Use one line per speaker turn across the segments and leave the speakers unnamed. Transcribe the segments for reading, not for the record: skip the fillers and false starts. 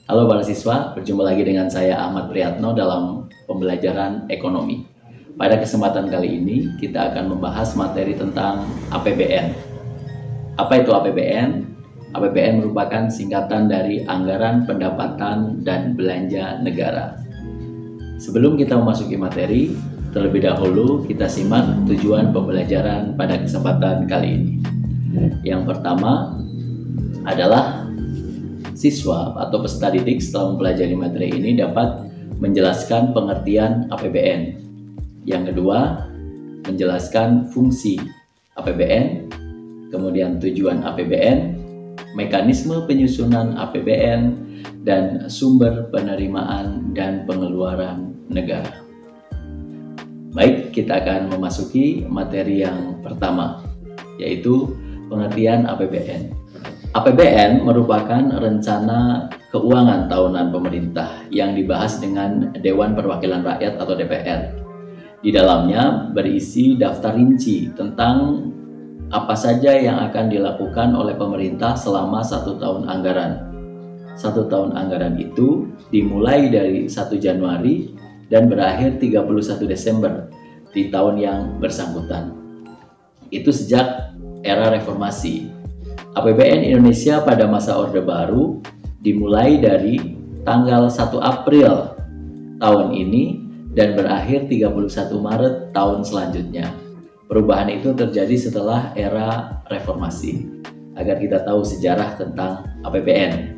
Halo para siswa, berjumpa lagi dengan saya Ahmad Priyatno dalam pembelajaran ekonomi. Pada kesempatan kali ini kita akan membahas materi tentang APBN. Apa itu APBN? APBN merupakan singkatan dari Anggaran Pendapatan dan Belanja Negara. Sebelum kita memasuki materi, terlebih dahulu kita simak tujuan pembelajaran pada kesempatan kali ini. Yang pertama adalah siswa atau peserta didik setelah mempelajari materi ini dapat menjelaskan pengertian APBN. Yang kedua, menjelaskan fungsi APBN, kemudian tujuan APBN, mekanisme penyusunan APBN, dan sumber penerimaan dan pengeluaran negara. Baik, kita akan memasuki materi yang pertama, yaitu pengertian APBN. APBN merupakan rencana keuangan tahunan pemerintah yang dibahas dengan Dewan Perwakilan Rakyat atau DPR. Di dalamnya berisi daftar rinci tentang apa saja yang akan dilakukan oleh pemerintah selama 1 tahun anggaran. 1 tahun anggaran itu dimulai dari 1 Januari dan berakhir 31 Desember di tahun yang bersangkutan. Itu sejak era reformasi. APBN Indonesia pada masa Orde Baru dimulai dari tanggal 1 April tahun ini dan berakhir 31 Maret tahun selanjutnya. Perubahan itu terjadi setelah era reformasi, agar kita tahu sejarah tentang APBN.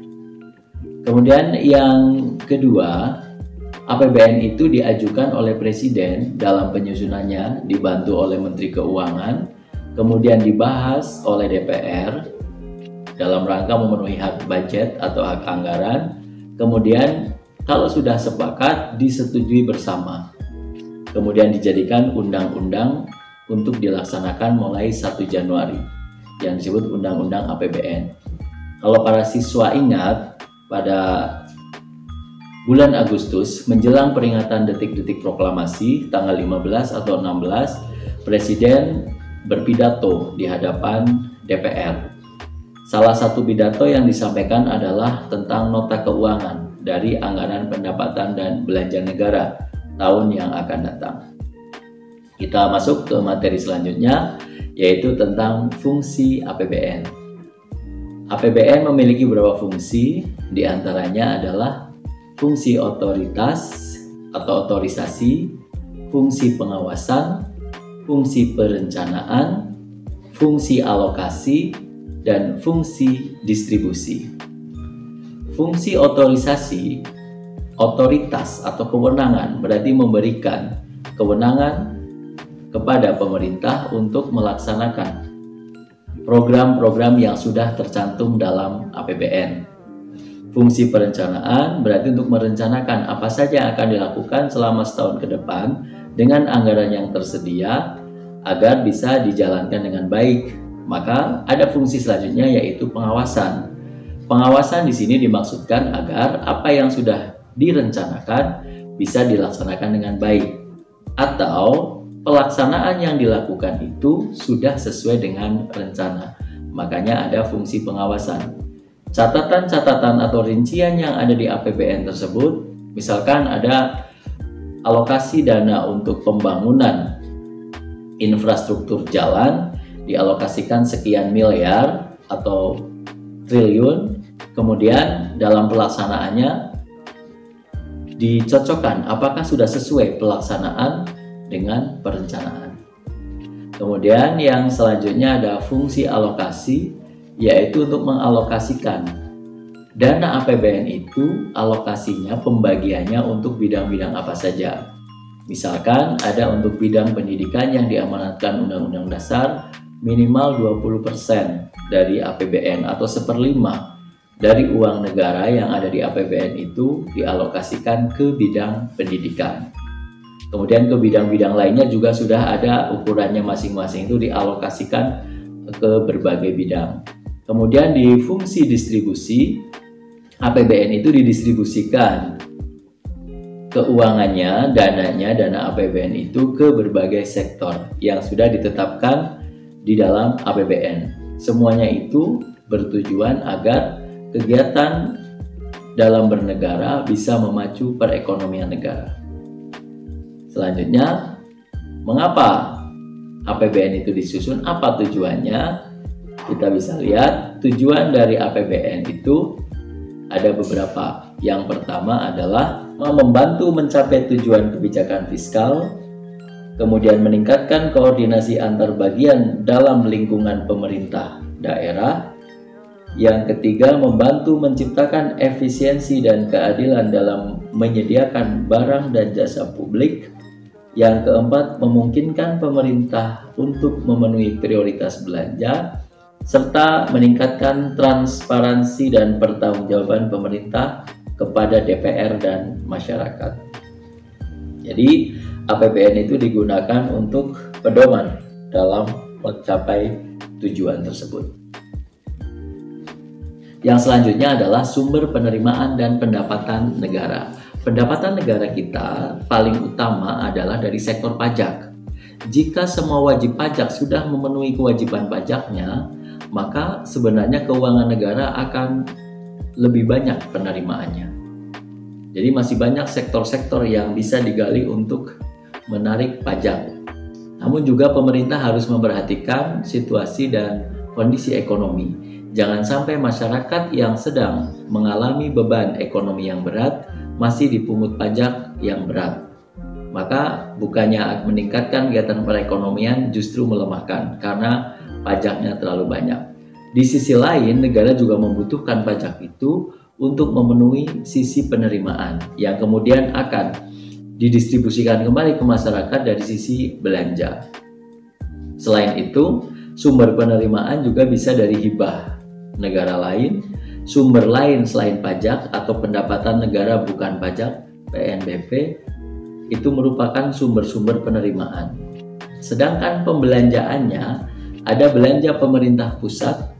Kemudian yang kedua, APBN itu diajukan oleh Presiden dalam penyusunannya, dibantu oleh Menteri Keuangan, kemudian dibahas oleh DPR dalam rangka memenuhi hak budget atau hak anggaran. Kemudian kalau sudah sepakat disetujui bersama, kemudian dijadikan undang-undang untuk dilaksanakan mulai 1 Januari yang disebut Undang-Undang APBN. Kalau para siswa ingat, pada bulan Agustus menjelang peringatan detik-detik proklamasi tanggal 15 atau 16, Presiden berpidato di hadapan DPR. Salah satu pidato yang disampaikan adalah tentang nota keuangan dari Anggaran Pendapatan dan Belanja Negara tahun yang akan datang. Kita masuk ke materi selanjutnya, yaitu tentang fungsi APBN. APBN memiliki beberapa fungsi, diantaranya adalah fungsi otoritas atau otorisasi, fungsi pengawasan, fungsi perencanaan, fungsi alokasi, dan fungsi distribusi. Fungsi otorisasi, otoritas atau kewenangan berarti memberikan kewenangan kepada pemerintah untuk melaksanakan program-program yang sudah tercantum dalam APBN. Fungsi perencanaan berarti untuk merencanakan apa saja yang akan dilakukan selama setahun ke depan dengan anggaran yang tersedia agar bisa dijalankan dengan baik. Maka ada fungsi selanjutnya, yaitu pengawasan. Pengawasan di sini dimaksudkan agar apa yang sudah direncanakan bisa dilaksanakan dengan baik, atau pelaksanaan yang dilakukan itu sudah sesuai dengan rencana. Makanya ada fungsi pengawasan. Catatan-catatan atau rincian yang ada di APBN tersebut, misalkan ada alokasi dana untuk pembangunan infrastruktur jalan, dialokasikan sekian miliar atau triliun, kemudian dalam pelaksanaannya dicocokkan apakah sudah sesuai pelaksanaan dengan perencanaan. Kemudian yang selanjutnya ada fungsi alokasi, yaitu untuk mengalokasikan dana APBN itu, alokasinya, pembagiannya untuk bidang-bidang apa saja. Misalkan ada untuk bidang pendidikan yang diamanatkan Undang-Undang Dasar minimal 20% dari APBN atau 1/5 dari uang negara yang ada di APBN itu dialokasikan ke bidang pendidikan. Kemudian ke bidang-bidang lainnya juga sudah ada ukurannya masing-masing, itu dialokasikan ke berbagai bidang. Kemudian di fungsi distribusi, APBN itu didistribusikan keuangannya, dananya, dana APBN itu ke berbagai sektor yang sudah ditetapkan di dalam APBN. Semuanya itu bertujuan agar kegiatan dalam bernegara bisa memacu perekonomian negara. Selanjutnya, mengapa APBN itu disusun? Apa tujuannya? Kita bisa lihat tujuan dari APBN itu ada beberapa. Yang pertama adalah membantu mencapai tujuan kebijakan fiskal, kemudian meningkatkan koordinasi antar bagian dalam lingkungan pemerintah daerah. Yang ketiga, membantu menciptakan efisiensi dan keadilan dalam menyediakan barang dan jasa publik. Yang keempat, memungkinkan pemerintah untuk memenuhi prioritas belanja, serta meningkatkan transparansi dan pertanggungjawaban pemerintah kepada DPR dan masyarakat. Jadi, APBN itu digunakan untuk pedoman dalam mencapai tujuan tersebut. Yang selanjutnya adalah sumber penerimaan dan pendapatan negara. Pendapatan negara kita paling utama adalah dari sektor pajak. Jika semua wajib pajak sudah memenuhi kewajiban pajaknya, maka sebenarnya keuangan negara akan lebih banyak penerimaannya. Jadi masih banyak sektor-sektor yang bisa digali untuk menarik pajak. Namun juga pemerintah harus memperhatikan situasi dan kondisi ekonomi. Jangan sampai masyarakat yang sedang mengalami beban ekonomi yang berat masih dipungut pajak yang berat. Maka bukannya meningkatkan kegiatan perekonomian, justru melemahkan karena pajaknya terlalu banyak. Di sisi lain, negara juga membutuhkan pajak itu untuk memenuhi sisi penerimaan yang kemudian akan didistribusikan kembali ke masyarakat dari sisi belanja. Selain itu, sumber penerimaan juga bisa dari hibah negara lain, sumber lain selain pajak atau pendapatan negara bukan pajak, PNBP, itu merupakan sumber-sumber penerimaan. Sedangkan pembelanjaannya ada belanja pemerintah pusat,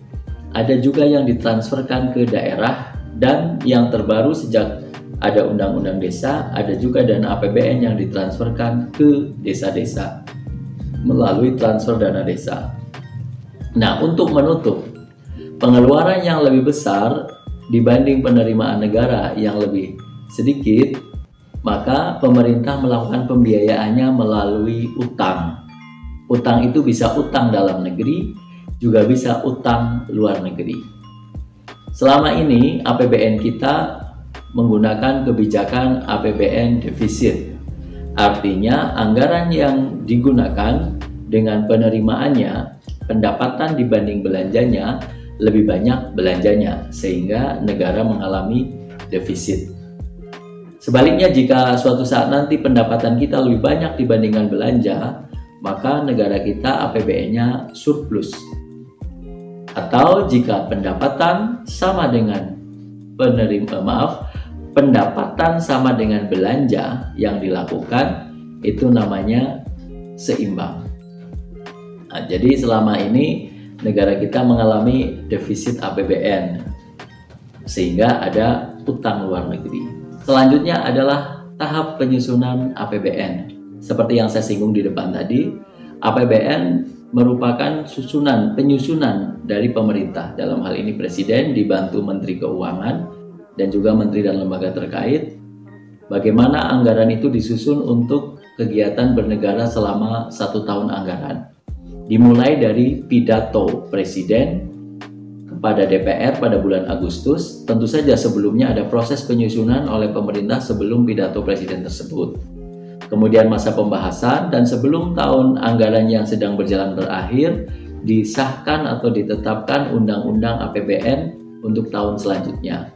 ada juga yang ditransferkan ke daerah, dan yang terbaru sejak ada Undang-Undang Desa, ada juga dana APBN yang ditransferkan ke desa-desa melalui transfer dana desa. Nah, untuk menutup pengeluaran yang lebih besar dibanding penerimaan negara yang lebih sedikit, maka pemerintah melakukan pembiayaannya melalui utang. Utang itu bisa utang dalam negeri, juga bisa utang luar negeri. Selama ini APBN kita menggunakan kebijakan APBN defisit. Artinya anggaran yang digunakan dengan penerimaannya, pendapatan dibanding belanjanya, lebih banyak belanjanya, sehingga negara mengalami defisit. Sebaliknya, jika suatu saat nanti pendapatan kita lebih banyak dibandingkan belanja, maka negara kita APBN-nya surplus. Atau jika pendapatan sama dengan pendapatan sama dengan belanja yang dilakukan, itu namanya seimbang. Nah, jadi selama ini negara kita mengalami defisit APBN sehingga ada utang luar negeri. Selanjutnya adalah tahap penyusunan APBN. Seperti yang saya singgung di depan tadi, APBN merupakan penyusunan dari pemerintah. Dalam hal ini Presiden dibantu Menteri Keuangan dan juga Menteri dan lembaga terkait. Bagaimana anggaran itu disusun untuk kegiatan bernegara selama 1 tahun anggaran. Dimulai dari pidato Presiden kepada DPR pada bulan Agustus. Tentu saja sebelumnya ada proses penyusunan oleh pemerintah sebelum pidato Presiden tersebut. Kemudian masa pembahasan, dan sebelum tahun anggaran yang sedang berjalan berakhir, disahkan atau ditetapkan Undang-Undang APBN untuk tahun selanjutnya.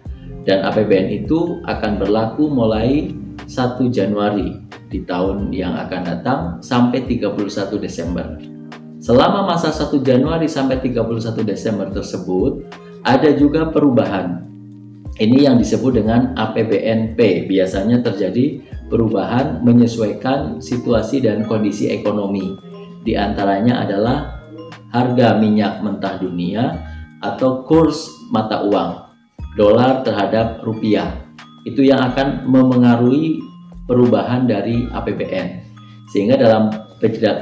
Dan APBN itu akan berlaku mulai 1 Januari di tahun yang akan datang sampai 31 Desember. Selama masa 1 Januari sampai 31 Desember tersebut, ada juga perubahan. Ini yang disebut dengan APBNP. Biasanya terjadi perubahan menyesuaikan situasi dan kondisi ekonomi. Di antaranya adalah harga minyak mentah dunia atau kurs mata uang, dolar terhadap rupiah. Itu yang akan memengaruhi perubahan dari APBN. Sehingga dalam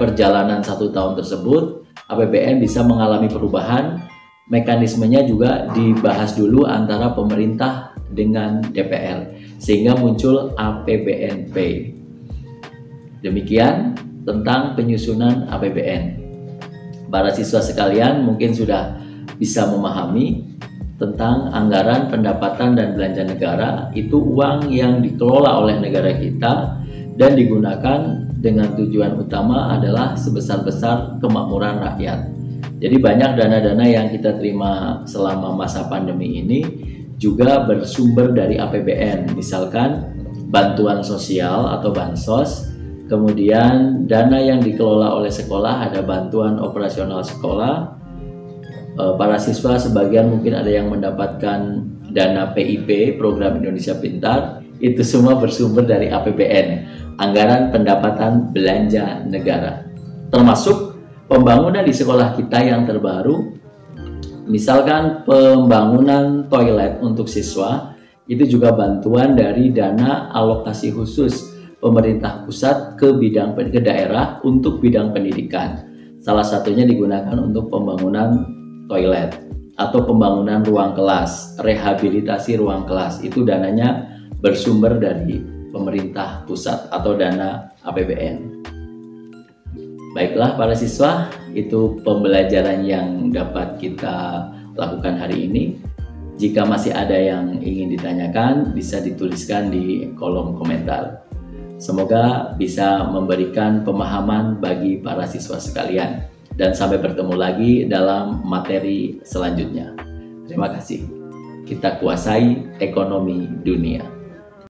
perjalanan 1 tahun tersebut, APBN bisa mengalami perubahan mekanismenya juga dibahas dulu antara pemerintah dengan DPR sehingga muncul APBNP. Demikian tentang penyusunan APBN. Para siswa sekalian mungkin sudah bisa memahami tentang anggaran pendapatan dan belanja negara. Itu uang yang dikelola oleh negara kita dan digunakan dengan tujuan utama adalah sebesar-besar kemakmuran rakyat. Jadi banyak dana-dana yang kita terima selama masa pandemi ini juga bersumber dari APBN. Misalkan bantuan sosial atau bansos, kemudian dana yang dikelola oleh sekolah ada bantuan operasional sekolah. Para siswa sebagian mungkin ada yang mendapatkan dana PIP, Program Indonesia Pintar. Itu semua bersumber dari APBN, anggaran pendapatan belanja negara. Termasuk pembangunan di sekolah kita yang terbaru, misalkan pembangunan toilet untuk siswa, itu juga bantuan dari dana alokasi khusus pemerintah pusat ke daerah untuk bidang pendidikan. Salah satunya digunakan untuk pembangunan toilet atau pembangunan ruang kelas, rehabilitasi ruang kelas. Itu dananya bersumber dari pemerintah pusat atau dana APBN. Baiklah para siswa, itu pembelajaran yang dapat kita lakukan hari ini. Jika masih ada yang ingin ditanyakan, bisa dituliskan di kolom komentar. Semoga bisa memberikan pemahaman bagi para siswa sekalian. Dan sampai bertemu lagi dalam materi selanjutnya. Terima kasih. Kita kuasai ekonomi dunia.